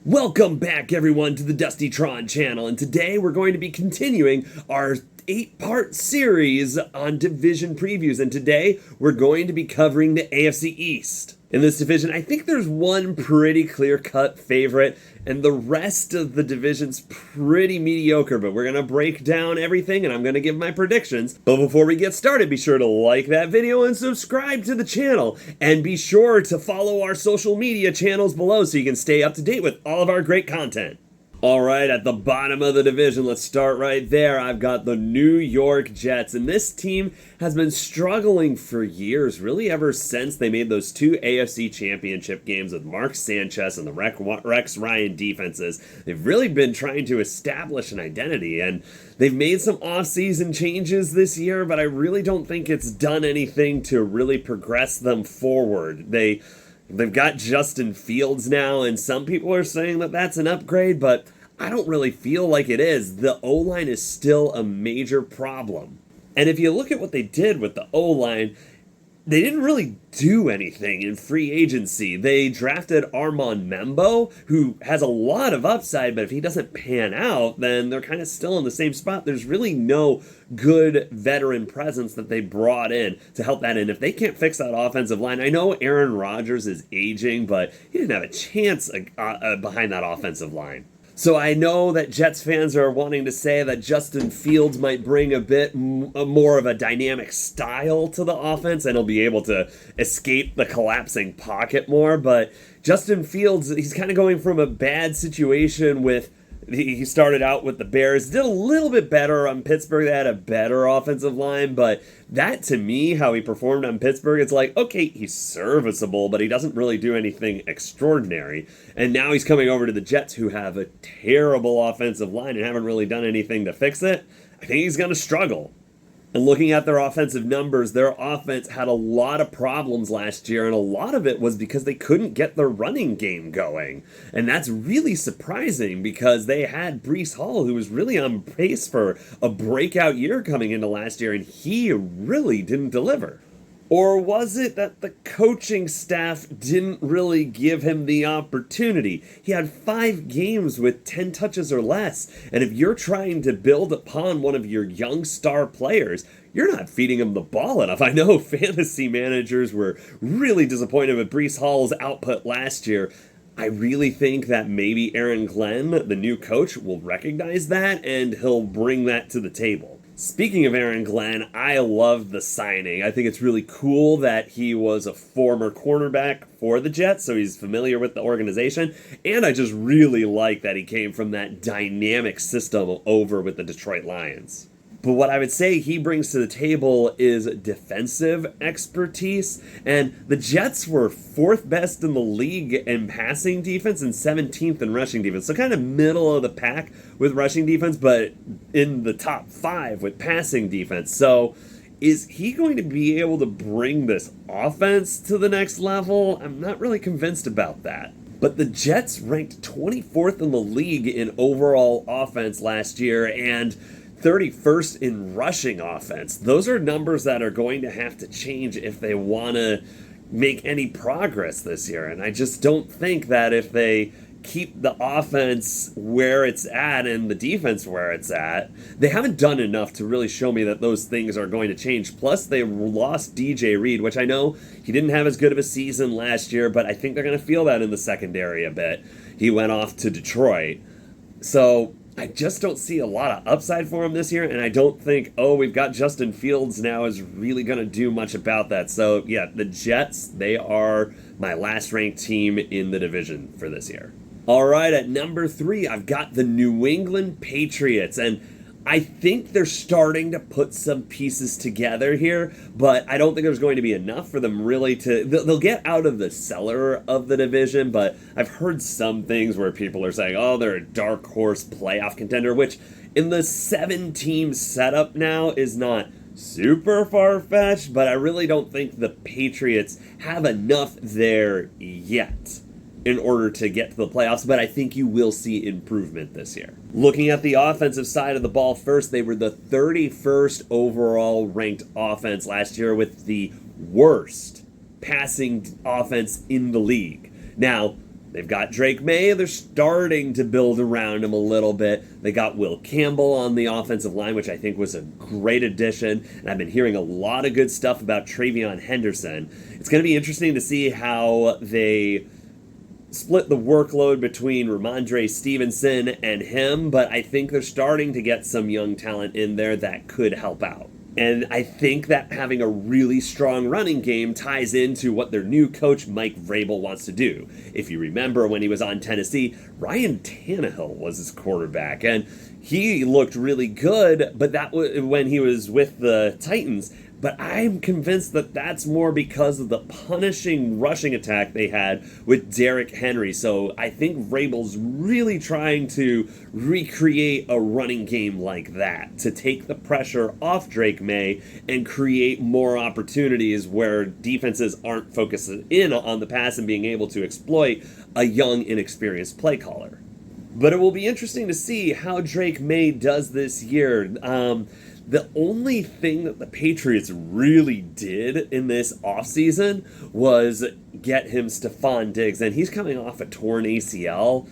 Welcome back, everyone, to the Dustytron channel, and today we're going to be continuing our 8-part series on division previews, and today we're going to be covering the AFC East. In this division, I think there's one pretty clear-cut favorite, and the rest of the division's pretty mediocre, but we're going to break down everything, and I'm going to give my predictions. But before we get started, be sure to like that video and subscribe to the channel, and be sure to follow our social media channels below so you can stay up to date with all of our great content. Alright, at the bottom of the division, let's start right there. I've got the New York Jets, and this team has been struggling for years, really ever since they made those two AFC Championship games with Mark Sanchez and the Rex Ryan defenses. They've really been trying to establish an identity, and they've made some off-season changes this year, but I really don't think it's done anything to really progress them forward. They've got Justin Fields now, and some people are saying that that's an upgrade, but I don't really feel like it is. The O-line is still a major problem. And if you look at what they did with the O-line, they didn't really do anything in free agency. They drafted Armand Membo, who has a lot of upside, but if he doesn't pan out, then they're kind of still in the same spot. There's really no good veteran presence that they brought in to help that in. If they can't fix that offensive line, I know Aaron Rodgers is aging, but he didn't have a chance behind that offensive line. So I know that Jets fans are wanting to say that Justin Fields might bring a bit more of a dynamic style to the offense and he'll be able to escape the collapsing pocket more. But Justin Fields, he's kind of going from a bad situation with, he started out with the Bears, did a little bit better on Pittsburgh. They had a better offensive line, but that, to me, how he performed on Pittsburgh, it's like, okay, he's serviceable, but he doesn't really do anything extraordinary. And now he's coming over to the Jets, who have a terrible offensive line and haven't really done anything to fix it. I think he's going to struggle. And looking at their offensive numbers, their offense had a lot of problems last year, and a lot of it was because they couldn't get their running game going. And that's really surprising because they had Breece Hall, who was really on pace for a breakout year coming into last year, and he really didn't deliver. Or was it that the coaching staff didn't really give him the opportunity? He had 5 games with 10 touches or less, and if you're trying to build upon one of your young star players, you're not feeding him the ball enough. I know fantasy managers were really disappointed with Breece Hall's output last year. I really think that maybe Aaron Glenn, the new coach, will recognize that, and he'll bring that to the table. Speaking of Aaron Glenn, I love the signing. I think it's really cool that he was a former cornerback for the Jets, so he's familiar with the organization, and I just really like that he came from that dynamic system over with the Detroit Lions. But what I would say he brings to the table is defensive expertise, and the Jets were 4th best in the league in passing defense and 17th in rushing defense. So kind of middle of the pack with rushing defense, but in the top 5 with passing defense. So is he going to be able to bring this offense to the next level? I'm not really convinced about that. But the Jets ranked 24th in the league in overall offense last year, and 31st in rushing offense. Those are numbers that are going to have to change if they want to make any progress this year. And I just don't think that if they keep the offense where it's at and the defense where it's at, they haven't done enough to really show me that those things are going to change. Plus, they lost DJ Reed, which I know he didn't have as good of a season last year, but I think they're going to feel that in the secondary a bit. He went off to Detroit. So I just don't see a lot of upside for him this year, and I don't think, we've got Justin Fields now is really going to do much about that. So, yeah, the Jets, they are my last-ranked team in the division for this year. All right, at number 3, I've got the New England Patriots, and I think they're starting to put some pieces together here, but I don't think there's going to be enough for them really to... They'll get out of the cellar of the division, but I've heard some things where people are saying, they're a dark horse playoff contender, which in the 7-team setup now is not super far-fetched, but I really don't think the Patriots have enough there yet in order to get to the playoffs, but I think you will see improvement this year. Looking at the offensive side of the ball first, they were the 31st overall ranked offense last year with the worst passing offense in the league. Now, They've got Drake May. They're starting to build around him a little bit. They got Will Campbell on the offensive line, which I think was a great addition. And I've been hearing a lot of good stuff about Travion Henderson. It's going to be interesting to see how they split the workload between Ramondre Stevenson and him, but I think they're starting to get some young talent in there that could help out. And I think that having a really strong running game ties into what their new coach, Mike Vrabel, wants to do. If you remember when he was on Tennessee, Ryan Tannehill was his quarterback, and he looked really good, but that was when he was with the Titans. But I'm convinced that that's more because of the punishing rushing attack they had with Derrick Henry. So I think Vrabel's really trying to recreate a running game like that to take the pressure off Drake May and create more opportunities where defenses aren't focusing in on the pass and being able to exploit a young, inexperienced play caller. But it will be interesting to see how Drake May does this year. The only thing that the Patriots really did in this offseason was get him Stephon Diggs, and he's coming off a torn ACL.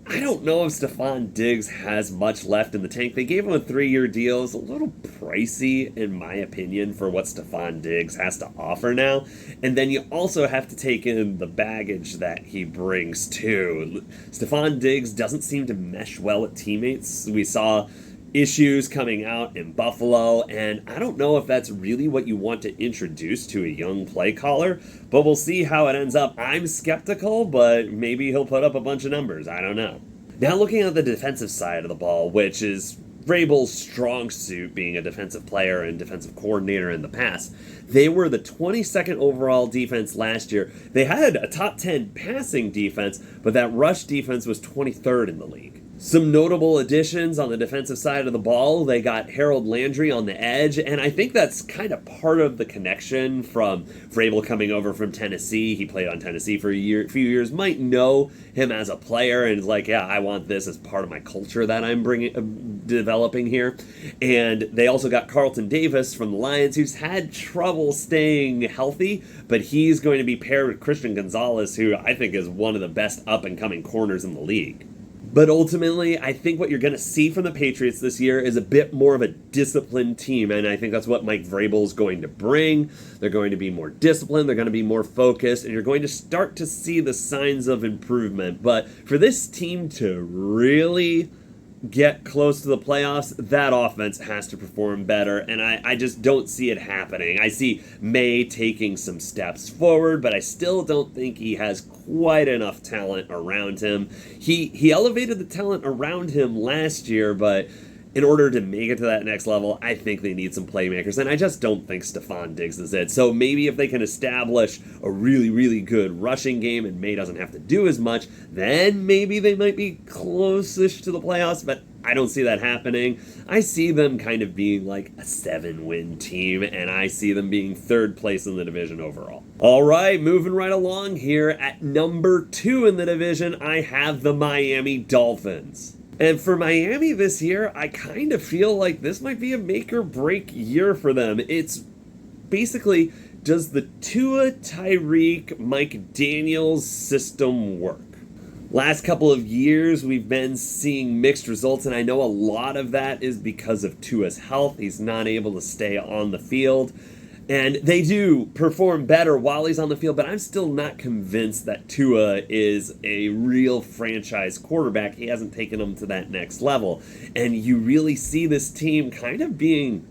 I don't know if Stephon Diggs has much left in the tank. They gave him a 3-year deal. It's a little pricey, in my opinion, for what Stephon Diggs has to offer now. And then you also have to take in the baggage that he brings, too. Stephon Diggs doesn't seem to mesh well with teammates. We saw issues coming out in Buffalo, and I don't know if that's really what you want to introduce to a young play caller, but we'll see how it ends up. I'm skeptical, but maybe he'll put up a bunch of numbers. I don't know. Now looking at the defensive side of the ball, which is Vrabel's strong suit, being a defensive player and defensive coordinator in the past, they were the 22nd overall defense last year. They had a top 10 passing defense, but that rush defense was 23rd in the league. Some notable additions on the defensive side of the ball. They got Harold Landry on the edge, and I think that's kind of part of the connection from Vrabel coming over from Tennessee. He played on Tennessee for a few years, might know him as a player, and is like, yeah, I want this as part of my culture that I'm developing here. And they also got Carlton Davis from the Lions, who's had trouble staying healthy, but he's going to be paired with Christian Gonzalez, who I think is one of the best up-and-coming corners in the league. But ultimately, I think what you're going to see from the Patriots this year is a bit more of a disciplined team, and I think that's what Mike Vrabel is going to bring. They're going to be more disciplined, they're going to be more focused, and you're going to start to see the signs of improvement. But for this team to really get close to the playoffs, that offense has to perform better, and I just don't see it happening. I see May taking some steps forward, but I still don't think he has quite enough talent around him. He elevated the talent around him last year, but in order to make it to that next level, I think they need some playmakers, and I just don't think Stephon Diggs is it. So maybe if they can establish a really, really good rushing game and May doesn't have to do as much, then maybe they might be close-ish to the playoffs, but I don't see that happening. I see them kind of being like a 7-win team, and I see them being 3rd place in the division overall. All right, moving right along here at number 2 in the division, I have the Miami Dolphins. And for Miami this year, I kind of feel like this might be a make or break year for them. It's basically, does the Tua, Tyreek, Mike Daniels system work? Last couple of years, we've been seeing mixed results, and I know a lot of that is because of Tua's health. He's not able to stay on the field. And they do perform better while he's on the field, but I'm still not convinced that Tua is a real franchise quarterback. He hasn't taken them to that next level. And you really see this team kind of being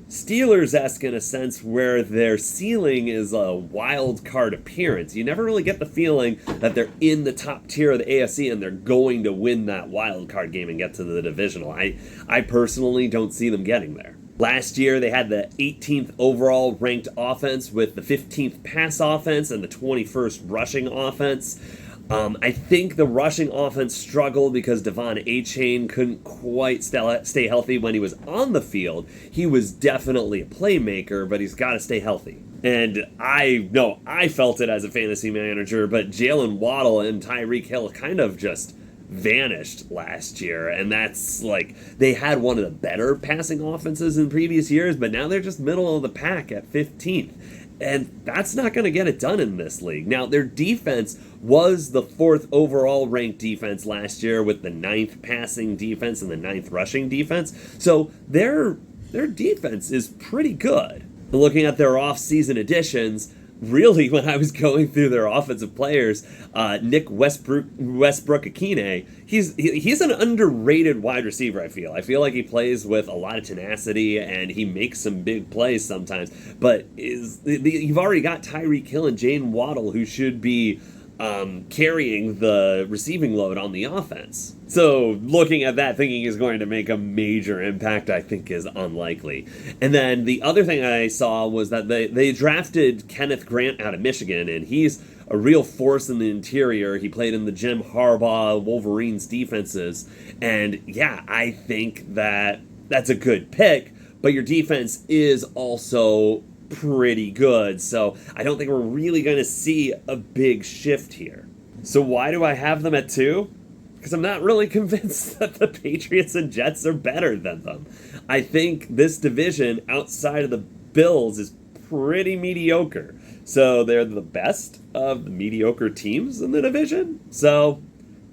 Steelers-esque in a sense, where their ceiling is a wild card appearance. You never really get the feeling that they're in the top tier of the AFC and they're going to win that wild card game and get to the divisional. I personally don't see them getting there. Last year, they had the 18th overall ranked offense with the 15th pass offense and the 21st rushing offense. I think the rushing offense struggled because Devon Achane couldn't quite stay healthy when he was on the field. He was definitely a playmaker, but he's got to stay healthy. And I felt it as a fantasy manager, but Jalen Waddle and Tyreek Hill kind of just vanished last year, and that's like, they had one of the better passing offenses in previous years, but now they're just middle of the pack at 15th. And that's not going to get it done in this league. Now, their defense was the 4th overall ranked defense last year with the 9th passing defense and the 9th rushing defense. So their defense is pretty good. Looking at their off-season additions, really, when I was going through their offensive players, Nick Westbrook-Akine, he's an underrated wide receiver, I feel. I feel like he plays with a lot of tenacity, and he makes some big plays sometimes. But you've already got Tyreek Hill and Jayden Waddle, who should be carrying the receiving load on the offense. So looking at that, thinking he's going to make a major impact, I think is unlikely. And then the other thing I saw was that they drafted Kenneth Grant out of Michigan, and he's a real force in the interior. He played in the Jim Harbaugh Wolverines defenses. And yeah, I think that's a good pick, but your defense is also pretty good, so I don't think we're really going to see a big shift here. So why do I have them at 2? Because I'm not really convinced that the Patriots and Jets are better than them. I think this division outside of the Bills is pretty mediocre. So they're the best of the mediocre teams in the division. So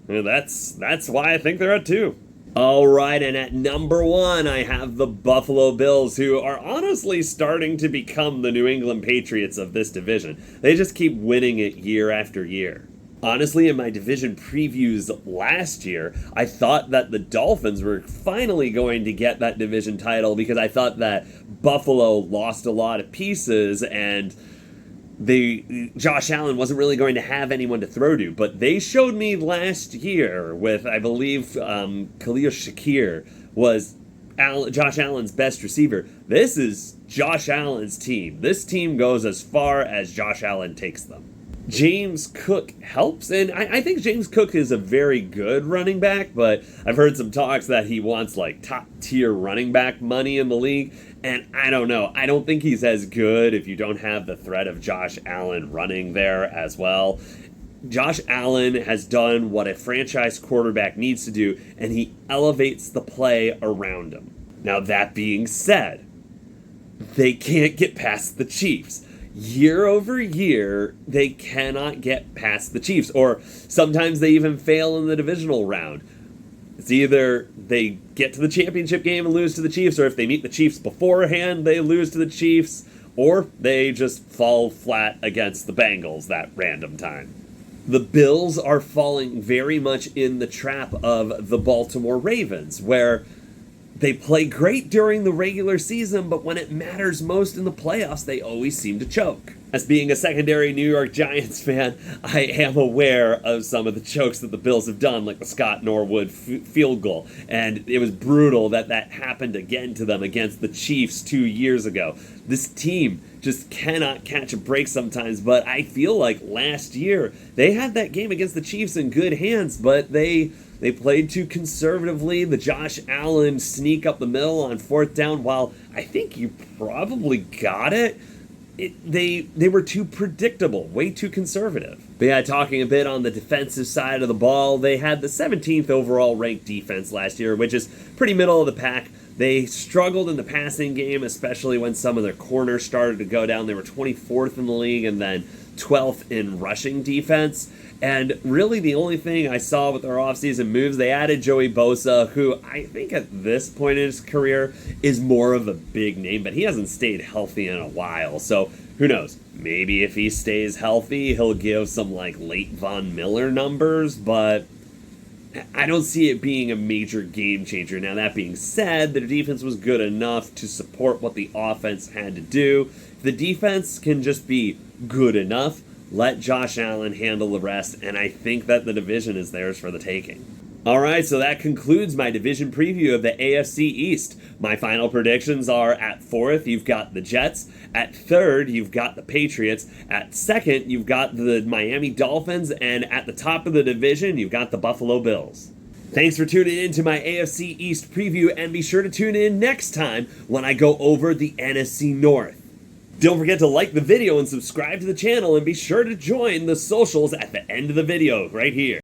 that's why I think they're at 2. All right, and at number 1, I have the Buffalo Bills, who are honestly starting to become the New England Patriots of this division. They just keep winning it year after year. Honestly, in my division previews last year, I thought that the Dolphins were finally going to get that division title because I thought that Buffalo lost a lot of pieces and Josh Allen wasn't really going to have anyone to throw to, but they showed me last year with, I believe, Khalil Shakir was Josh Allen's best receiver. This is Josh Allen's team. This team goes as far as Josh Allen takes them. James Cook helps, and I think James Cook is a very good running back, but I've heard some talks that he wants like top-tier running back money in the league, and I don't know. I don't think he's as good if you don't have the threat of Josh Allen running there as well. Josh Allen has done what a franchise quarterback needs to do, and he elevates the play around him. Now, that being said, they can't get past the Chiefs. Year over year, they cannot get past the Chiefs, or sometimes they even fail in the divisional round. It's either they get to the championship game and lose to the Chiefs, or if they meet the Chiefs beforehand, they lose to the Chiefs, or they just fall flat against the Bengals that random time. The Bills are falling very much in the trap of the Baltimore Ravens, where they play great during the regular season, but when it matters most in the playoffs, they always seem to choke. As being a secondary New York Giants fan, I am aware of some of the chokes that the Bills have done, like the Scott Norwood field goal. And it was brutal that happened again to them against the Chiefs 2 years ago. This team just cannot catch a break sometimes, but I feel like last year they had that game against the Chiefs in good hands, but they played too conservatively. The Josh Allen sneak up the middle on 4th down, while I think you probably got it, they were too predictable, way too conservative. But yeah, talking a bit on the defensive side of the ball, they had the 17th overall ranked defense last year, which is pretty middle of the pack. They struggled in the passing game, especially when some of their corners started to go down. They were 24th in the league and then 12th in rushing defense. And really the only thing I saw with their offseason moves, they added Joey Bosa, who I think at this point in his career is more of a big name, but he hasn't stayed healthy in a while. So who knows? Maybe if he stays healthy, he'll give some like late Von Miller numbers, but I don't see it being a major game changer. Now, that being said, the defense was good enough to support what the offense had to do. If the defense can just be good enough, let Josh Allen handle the rest, and I think that the division is theirs for the taking. All right, so that concludes my division preview of the AFC East. My final predictions are at 4th, you've got the Jets. At 3rd, you've got the Patriots. At 2nd, you've got the Miami Dolphins. And at the top of the division, you've got the Buffalo Bills. Thanks for tuning in to my AFC East preview, and be sure to tune in next time when I go over the NFC North. Don't forget to like the video and subscribe to the channel, and be sure to join the socials at the end of the video right here.